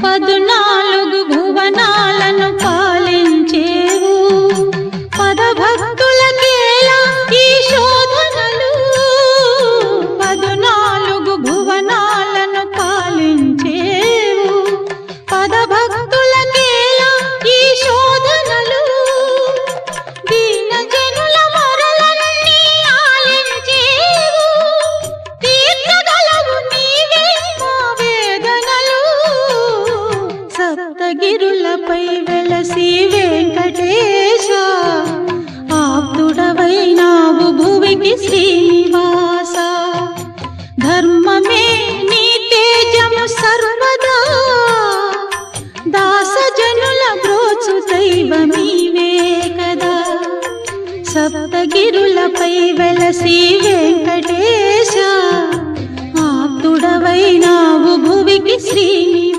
14 భువనాలను పాలించేవు పదభక్తులకేలా ఈ శోధనలు 14 భువనాలను పాలించేవు పదభక్తులకేలా ఈ శోధనలు దీన జనుల మొరలన్నీ ఆలించేవు తీర్చగలవు నీవే మా వేదనలు సప్తగిరులపై